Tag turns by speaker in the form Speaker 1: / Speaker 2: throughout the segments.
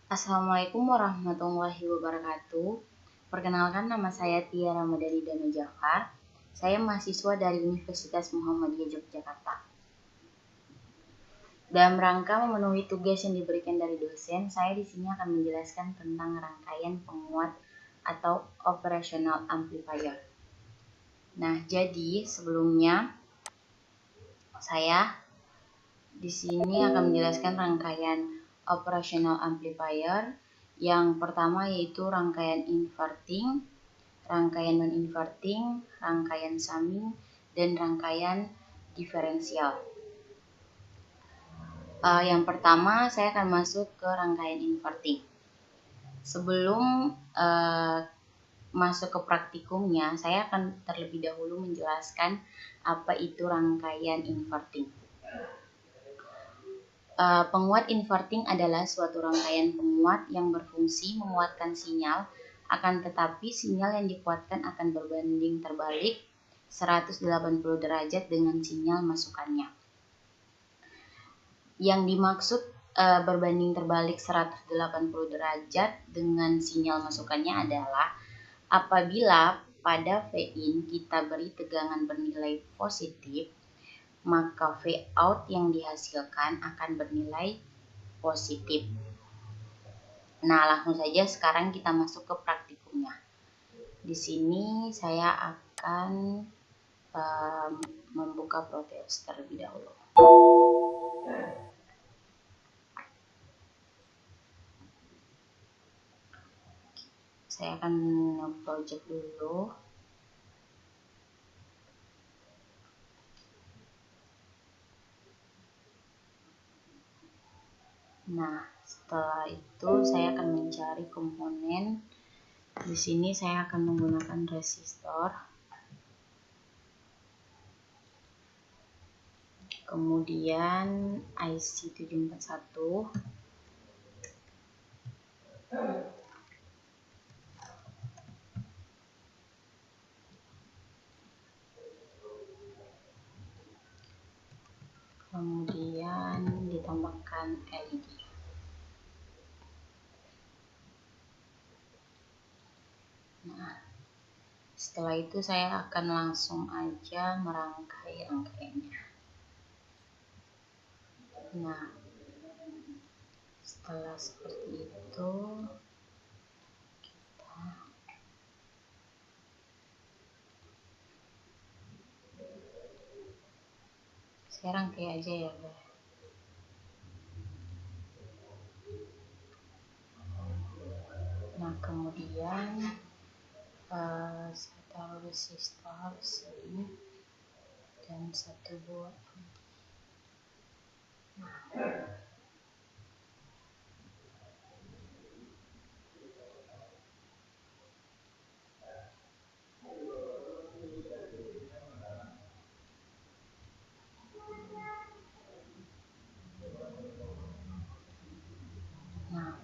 Speaker 1: Assalamualaikum warahmatullahi wabarakatuh. Perkenalkan, nama saya Tia Ramadhani Danu Jafar. Saya mahasiswa dari Universitas Muhammadiyah Yogyakarta. Dalam rangka memenuhi tugas yang diberikan dari dosen, saya di sini akan menjelaskan tentang rangkaian penguat atau operational amplifier. Nah, jadi sebelumnya saya di sini akan menjelaskan rangkaian operational amplifier. Yang pertama yaitu rangkaian inverting, rangkaian non-inverting, rangkaian summing, dan rangkaian diferensial. Yang pertama saya akan masuk ke rangkaian inverting. Sebelum masuk ke praktikumnya, saya akan terlebih dahulu menjelaskan apa itu rangkaian inverting. Penguat inverting adalah suatu rangkaian penguat yang berfungsi menguatkan sinyal, akan tetapi sinyal yang dikuatkan akan berbanding terbalik 180 derajat dengan sinyal masukannya. Yang dimaksud berbanding terbalik 180 derajat dengan sinyal masukannya adalah apabila pada Vin kita beri tegangan bernilai positif, maka Vout yang dihasilkan akan bernilai positif. Nah, langsung saja sekarang kita masuk ke praktikumnya. Di sini saya akan membuka Proteus terlebih dahulu. Saya akan nge-project dulu. Nah, setelah itu saya akan mencari komponen. Di sini saya akan menggunakan resistor. Kemudian IC 741. Kemudian ditambahkan LED. Nah, setelah itu saya akan langsung aja merangkai rangkaiannya. Nah, setelah seperti itu saya rangkai aja ya, guys. Nah, kemudian saya taruh resistor sini dan satu buah. Nah,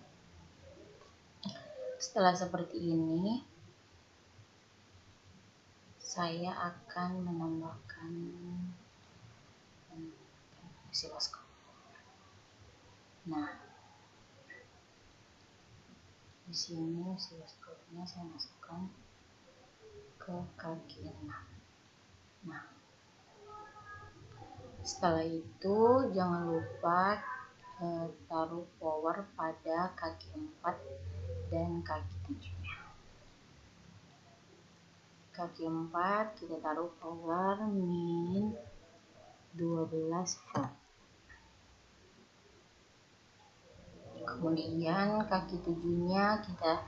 Speaker 1: setelah seperti ini, saya akan menambahkan osiloskop. Nah, di sini osiloskopnya saya masukkan ke kaki 6. Nah, setelah itu jangan lupa taruh power pada kaki 4 dan kaki 7. Kaki 4 kita taruh power min 12 volt. Kemudian kaki 7-nya kita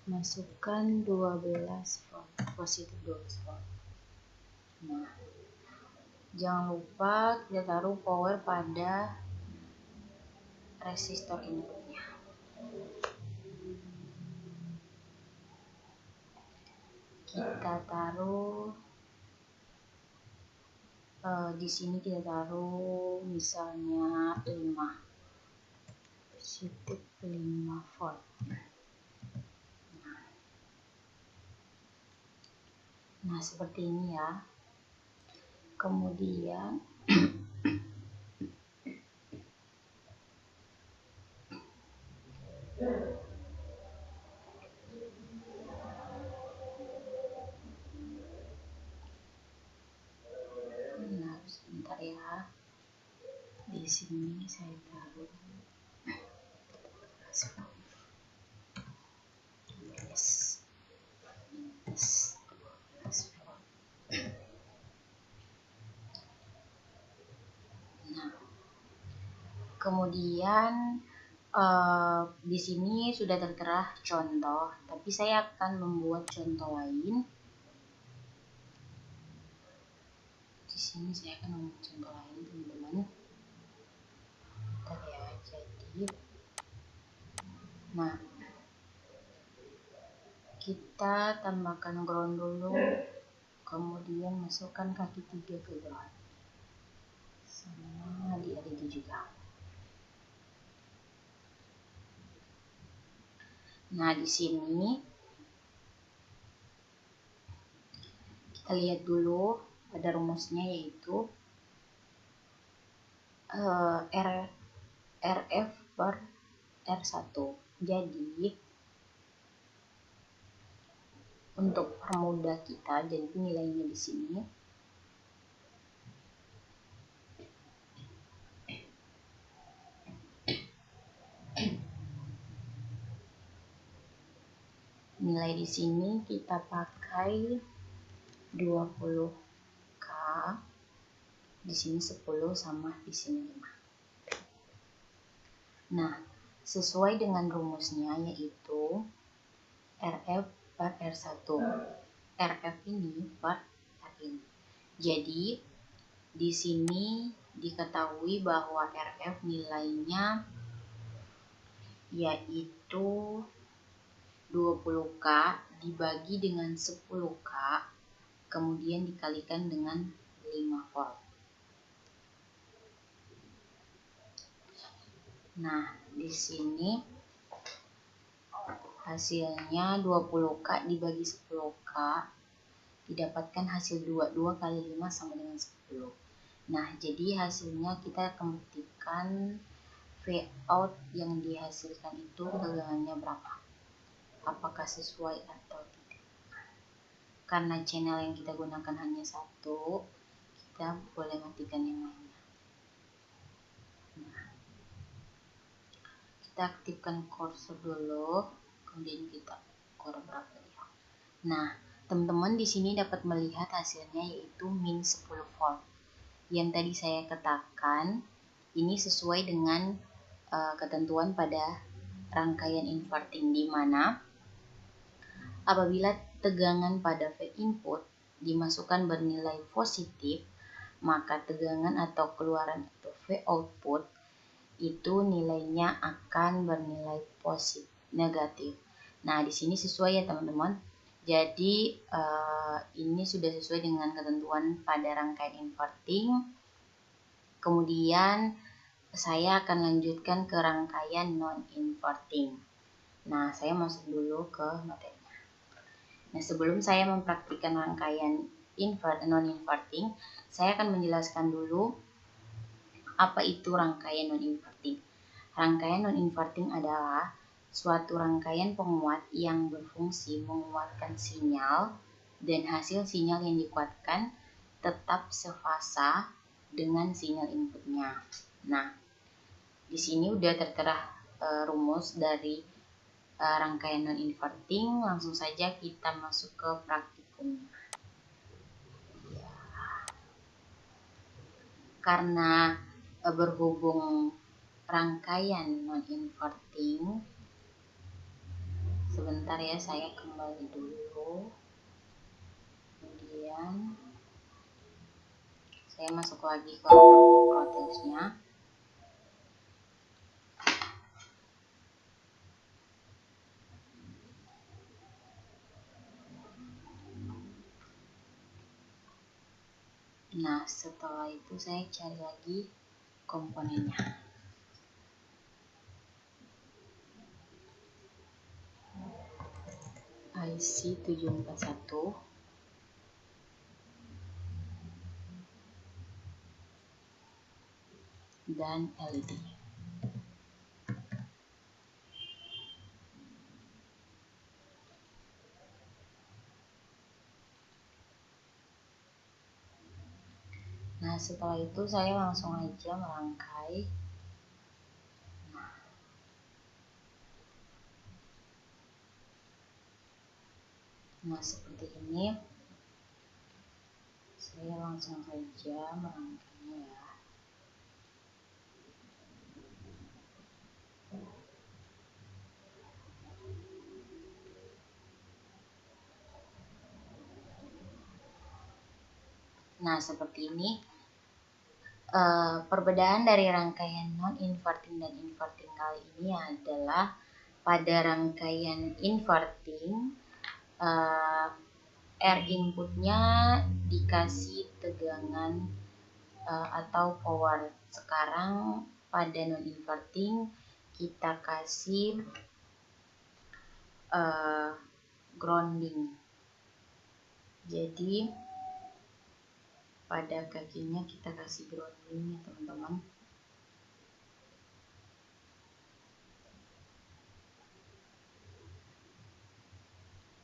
Speaker 1: masukkan 12 volt, positif 12 volt. Nah, jangan lupa kita taruh power pada resistor inputnya. Kita taruh di sini kita taruh misalnya 5 positif 5 volt. Nah, seperti ini ya. Kemudian di sini saya taruh minus 12 volt. Nah, kemudian di sini sudah tertera contoh, tapi saya akan membuat contoh lain. Di sini saya akan membuat contoh lain, teman-teman. Bentar ya, jadi, nah, kita tambahkan ground dulu, kemudian masukkan kaki 3 ke ground, sama di LED juga. Nah, di sini kita lihat dulu pada rumusnya, yaitu RF per R1. Jadi untuk permudah kita, jadi nilainya di sini nilai di sini kita pakai 20K, di sini 10 sama di sini 5. Nah, sesuai dengan rumusnya, yaitu RF per R1. RF ini per R ini. Jadi di sini diketahui bahwa RF nilainya yaitu 20K dibagi dengan 10K, kemudian dikalikan dengan 5 volt. Nah, di sini hasilnya 20K dibagi 10K, didapatkan hasil 2 kali 5 sama dengan 10. Nah, jadi hasilnya kita akan buktikan Vout yang dihasilkan itu tegangannya berapa, apakah sesuai atau tidak. Karena channel yang kita gunakan hanya satu, kita boleh matikan yang lainnya. Nah, kita aktifkan kursor dulu, kemudian kita ukur berapa dia. Nah, teman-teman di sini dapat melihat hasilnya, yaitu min 10 volt. Yang tadi saya katakan ini sesuai dengan ketentuan pada rangkaian inverting, di mana apabila tegangan pada V input dimasukkan bernilai positif, maka tegangan atau keluaran atau V output itu nilainya akan bernilai negatif. Nah, di sini sesuai ya teman-teman. Jadi ini sudah sesuai dengan ketentuan pada rangkaian inverting. Kemudian saya akan lanjutkan ke rangkaian non-inverting. Nah, saya masuk dulu ke materinya. Nah, sebelum saya mempraktikkan rangkaian non-inverting, saya akan menjelaskan dulu apa itu rangkaian non-inverting. Rangkaian non-inverting adalah suatu rangkaian penguat yang berfungsi menguatkan sinyal, dan hasil sinyal yang dikuatkan tetap sefasa dengan sinyal inputnya. Nah, di sini udah tertera rumus dari rangkaian non-inverting. Langsung saja kita masuk ke praktikumnya. Ya. Karena berhubung rangkaian non-inverting, sebentar ya, saya kembali dulu. Kemudian saya masuk lagi ke protesnya. Nah, setelah itu saya cari lagi komponennya. IC 741 dan LED. Nah, setelah itu saya langsung aja merangkai. Nah, seperti ini. Saya langsung saja merangkainya ya. Nah, seperti ini. Perbedaan dari rangkaian non-inverting dan inverting kali ini adalah pada rangkaian inverting R inputnya dikasih tegangan atau power. Sekarang pada non-inverting kita kasih grounding. Jadi pada kakinya kita kasih grounding ya teman-teman.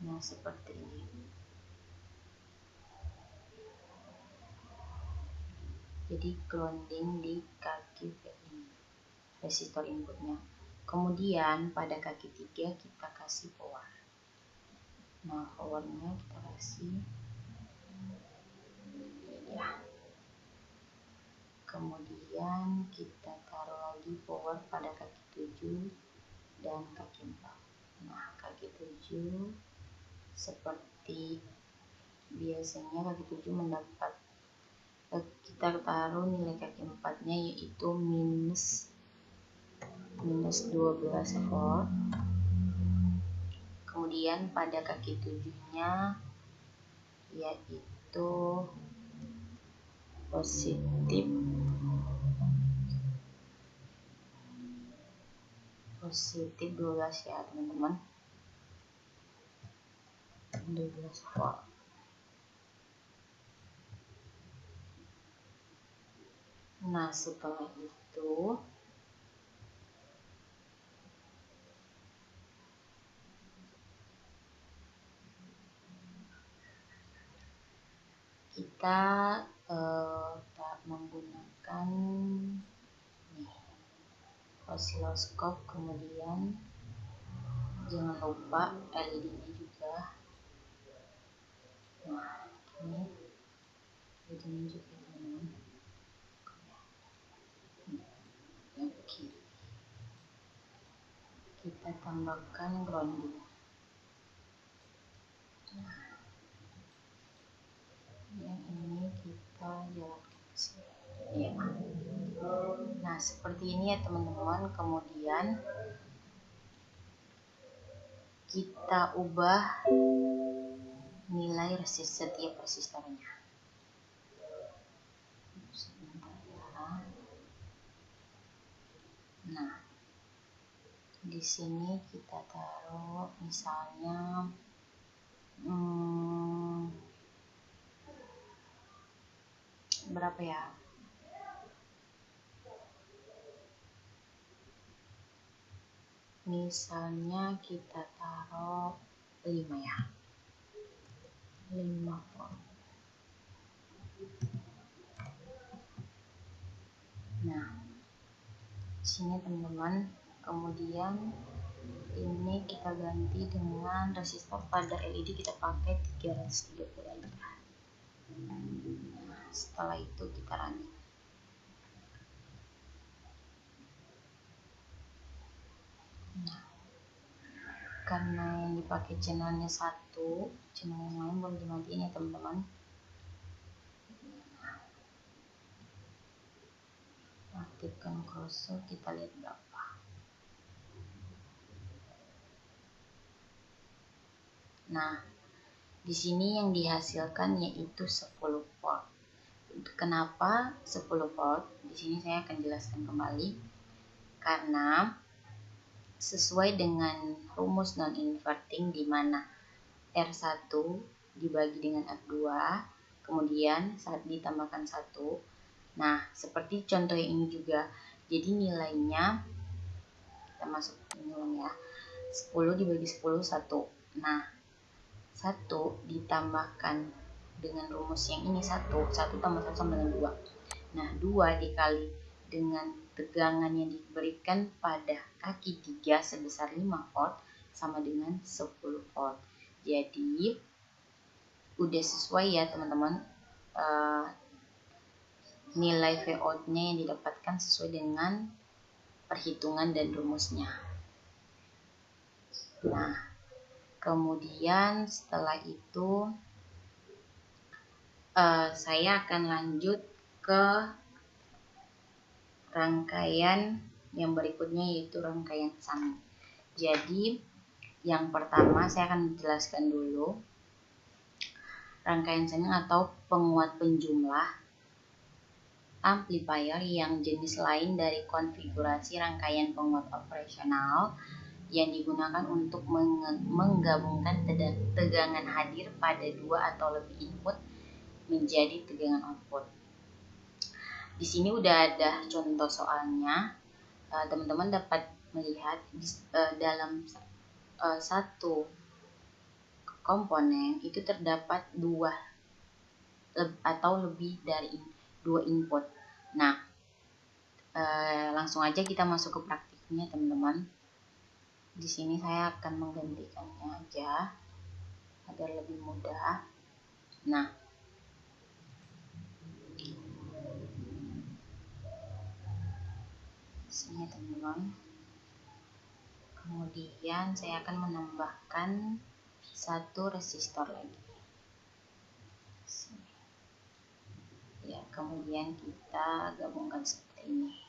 Speaker 1: Nah, seperti ini. Jadi grounding di kaki ini, resistor inputnya. Kemudian pada kaki 3 kita kasih power. Nah, powernya kita kasih ya. Kemudian kita taruh lagi power pada kaki 7 dan kaki 4. Nah, kaki 7 seperti biasanya kaki 7 mendapat, kita taruh nilai kaki 4-nya yaitu minus 12 volt. Kemudian pada kaki 7-nya yaitu positif 12 ya teman-teman, 12 volt. Nah, setelah itu kita tak menggunakan osiloskop. Kemudian jangan lupa LED-nya juga. Nah, ini LED-nya juga teman-teman. Oke, kita tambahkan grounding. Yang ini kita jalankan ke sini ya. Nah, seperti ini ya teman-teman. Kemudian kita ubah nilai setiap resistornya. Sebentar ya. Nah, di sini kita taruh misalnya berapa ya? Misalnya kita taruh 5 ya. 5 volt. Nah, sini teman-teman. Kemudian ini kita ganti dengan resistor pada LED, kita pakai 330 aja. Nah, setelah itu kita running. Nah, karena yang dipakai channelnya satu, channel yang lain boleh dimatiin ya teman-teman. Aktifkan cursor, kita lihat berapa. Nah, di sini yang dihasilkan yaitu 10 volt. Kenapa 10 volt? Di sini saya akan jelaskan kembali. Karena sesuai dengan rumus non-inverting di mana R1 dibagi dengan R2, kemudian saat ditambahkan 1. Nah, seperti contoh yang ini juga. Jadi nilainya, kita masuk ini ya, 10 dibagi 10, 1. Nah, 1 ditambahkan dengan rumus yang ini 1 tambah 1 sama dengan 2. Nah, 2 dikali dengan tegangan yang diberikan pada kaki 3 sebesar 5 volt sama dengan 10 volt. Jadi udah sesuai ya teman-teman, nilai Vout-nya yang didapatkan sesuai dengan perhitungan dan rumusnya. Nah, kemudian setelah itu saya akan lanjut ke rangkaian yang berikutnya, yaitu rangkaian summing. Jadi yang pertama saya akan menjelaskan dulu rangkaian summing atau penguat penjumlah amplifier yang jenis lain dari konfigurasi rangkaian penguat operasional yang digunakan untuk menggabungkan tegangan hadir pada 2 atau lebih input menjadi tegangan output. Di sini udah ada contoh soalnya. Teman-teman dapat melihat dalam satu komponen itu terdapat 2 atau lebih dari 2 input. Nah, langsung aja kita masuk ke praktiknya teman-teman. Di sini saya akan menggantikannya aja agar lebih mudah. Nah, sini teman-teman. Kemudian saya akan menambahkan satu resistor lagi. Sini. Ya, kemudian kita gabungkan seperti ini.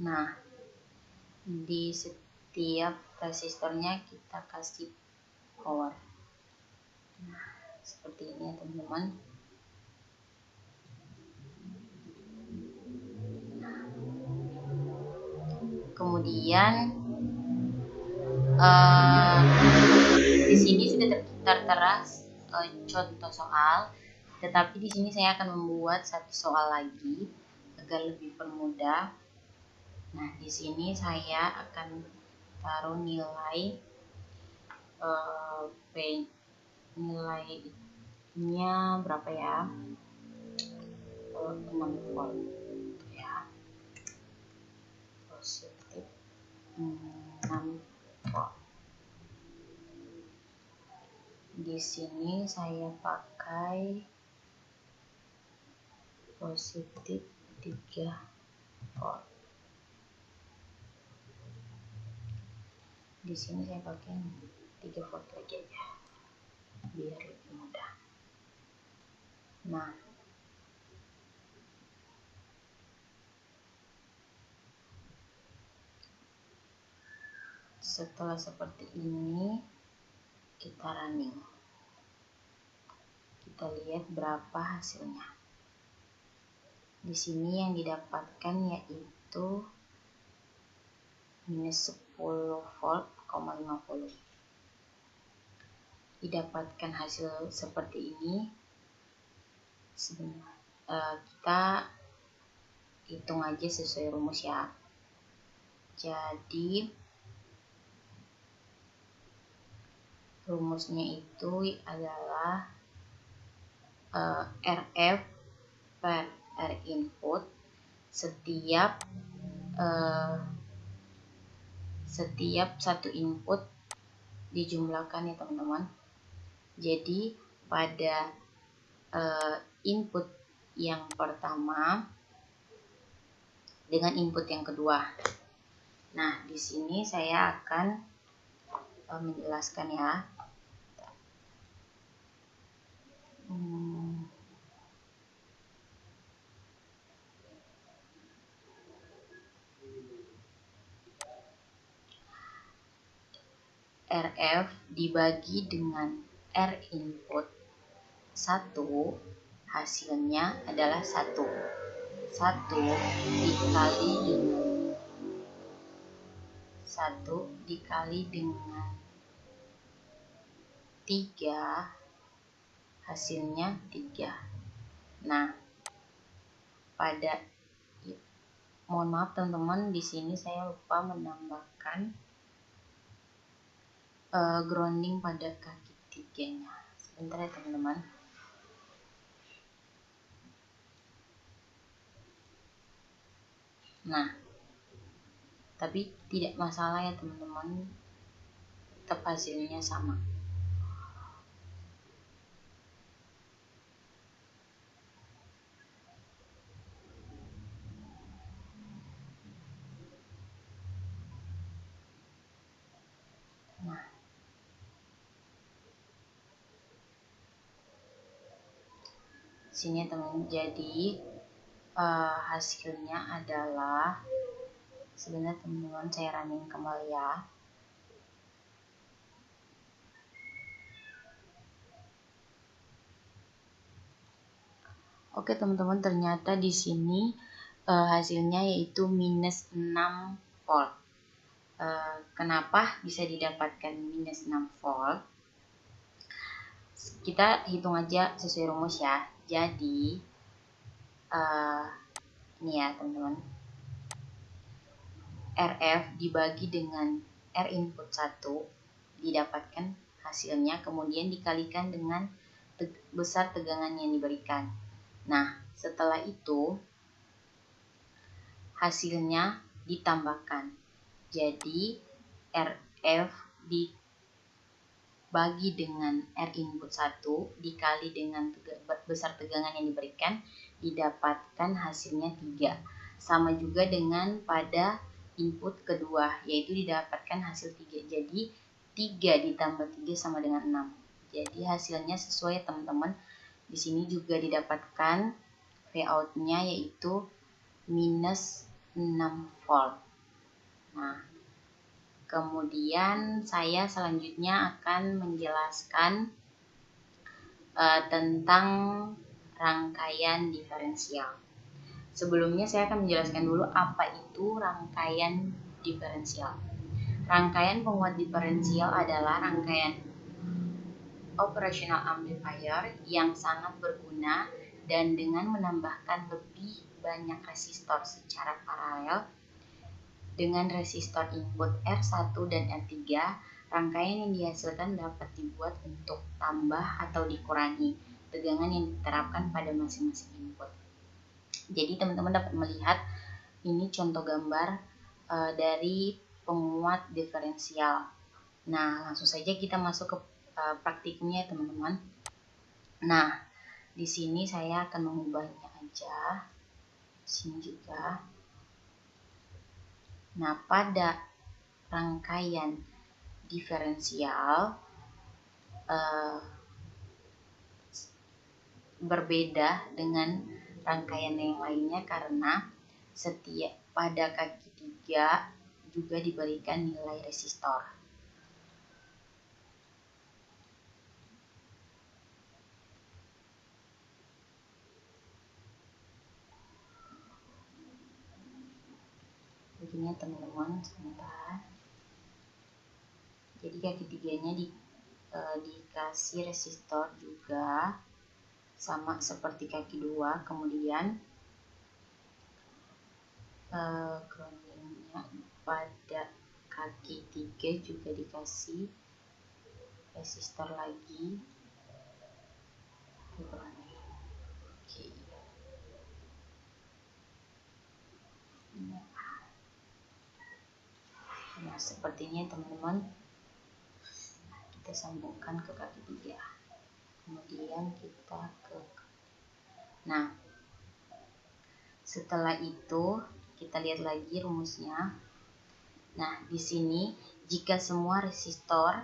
Speaker 1: Nah, di setiap resistornya kita kasih power. Nah, seperti ini ya teman-teman. Kemudian di sini sudah tertera contoh soal, tetapi di sini saya akan membuat satu soal lagi agar lebih permudah. Nah, di sini saya akan taruh nilainya berapa ya? 6 volt ya. Positif 6 volt. Di sini saya pakai positif 3 volt. Di sini saya pakai 3 volt lagi aja biar lebih mudah. Nah, setelah seperti ini kita running. Kita lihat berapa hasilnya. Di sini yang didapatkan yaitu minus 10 volt, 50. Didapatkan hasil seperti ini. Kita hitung aja sesuai rumus ya. Jadi rumusnya itu adalah RF per R input setiap satu input dijumlahkan ya teman-teman. Jadi pada input yang pertama dengan input yang kedua. Nah, di sini saya akan menjelaskan ya. RF dibagi dengan R input 1, hasilnya adalah 1. 1 dikali dengan 3, hasilnya 3. Nah, pada, mohon maaf teman-teman, di sini saya lupa menambahkan grounding pada kaki tiganya. Sebentar ya teman-teman. Nah, tapi tidak masalah ya teman-teman, tetap hasilnya sama. Nah, sini teman-teman, jadi hasilnya adalah, sebenarnya teman-teman saya running kembali ya. Oke teman-teman, ternyata di sini hasilnya yaitu minus 6 volt. Kenapa bisa didapatkan minus 6 volt? Kita hitung aja sesuai rumus ya. Jadi ini ya teman-teman, RF dibagi dengan R input 1 didapatkan hasilnya, kemudian dikalikan dengan besar tegangan yang diberikan. Nah, setelah itu hasilnya ditambahkan. Jadi RF dibagi dengan R input 1 dikali dengan besar tegangan yang diberikan, didapatkan hasilnya 3. Sama juga dengan pada input kedua, yaitu didapatkan hasil 3. Jadi 3 ditambah 3 sama dengan 6. Jadi hasilnya sesuai teman-teman. Di sini juga didapatkan Vout-nya yaitu minus 6 volt. Nah, kemudian saya selanjutnya akan menjelaskan tentang rangkaian diferensial. Sebelumnya saya akan menjelaskan dulu apa itu rangkaian diferensial. Rangkaian penguat diferensial adalah rangkaian operational amplifier yang sangat berguna dan dengan menambahkan lebih banyak resistor secara paralel dengan resistor input R1 dan R3, rangkaian yang dihasilkan dapat dibuat untuk tambah atau dikurangi tegangan yang diterapkan pada masing-masing input. Jadi teman-teman dapat melihat ini contoh gambar dari penguat diferensial. Nah, langsung saja kita masuk ke praktiknya teman-teman. Nah, di sini saya akan mengubahnya aja. Sini juga. Nah, pada rangkaian diferensial berbeda dengan rangkaian yang lainnya karena setiap pada kaki 3 juga diberikan nilai resistor. Begini ya teman-teman, sebentar. Jadi kaki 3-nya dikasih resistor juga sama seperti kaki 2, kemudian groundingnya pada kaki 3 juga dikasih resistor lagi. Oke. Nah, sepertinya teman-teman, kita sambungkan ke kaki 3, kemudian kita ke, nah setelah itu kita lihat lagi rumusnya. Nah, di sini jika semua resistor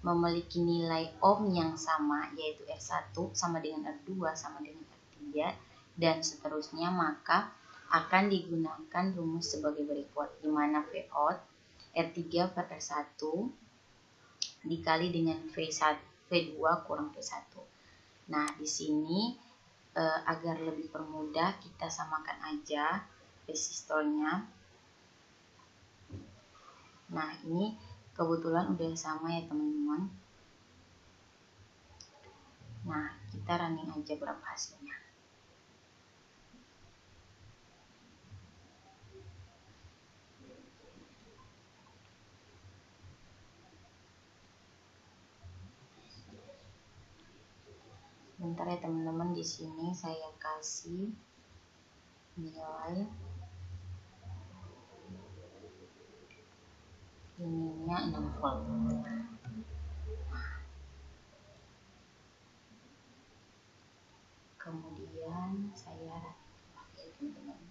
Speaker 1: memiliki nilai ohm yang sama, yaitu R1 sama dengan R2 sama dengan R3 dan seterusnya, maka akan digunakan rumus sebagai berikut, di mana Vout R3 per R1 dikali dengan V2 kurang V1. Nah, di sini agar lebih permudah kita samakan aja resistornya. Nah, ini kebetulan udah sama ya teman-teman. Nah, kita running aja berapa hasilnya. Bentar ya teman-teman, di sini saya kasih nilai ininya 6 volt. Kemudian saya pakai teman-teman.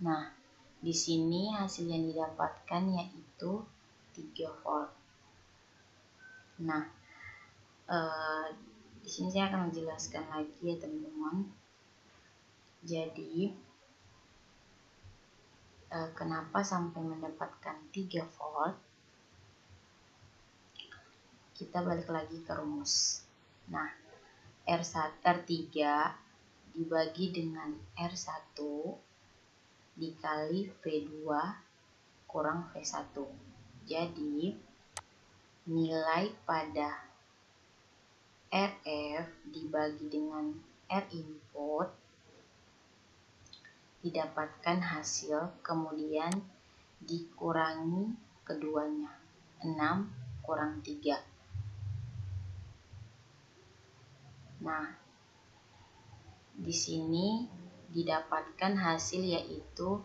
Speaker 1: Nah, di sini hasil yang didapatkan yaitu 3 volt. Nah, di sini saya akan menjelaskan lagi ya teman-teman. Jadi, kenapa sampai mendapatkan 3 volt? Kita balik lagi ke rumus. Nah, R3 dibagi dengan R1 dikali V2 kurang V1. Jadi, nilai pada RF dibagi dengan R input didapatkan hasil, kemudian dikurangi keduanya, 6 kurang 3. Nah, di sini didapatkan hasil yaitu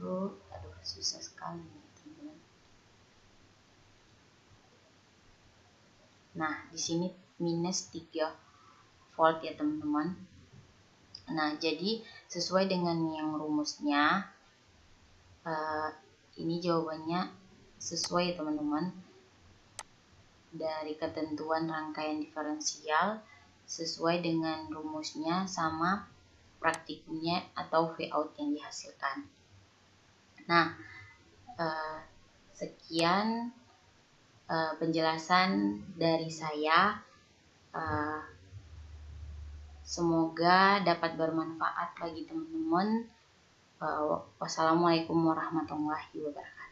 Speaker 1: aduh susah sekali nih teman-teman. Nah, di sini minus 3 volt ya teman-teman. Nah, jadi sesuai dengan yang rumusnya, ini jawabannya sesuai ya teman-teman. Dari ketentuan rangkaian diferensial sesuai dengan rumusnya sama praktiknya atau Vout yang dihasilkan. Nah, sekian penjelasan dari saya. Semoga dapat bermanfaat bagi teman-teman. Wassalamualaikum warahmatullahi wabarakatuh.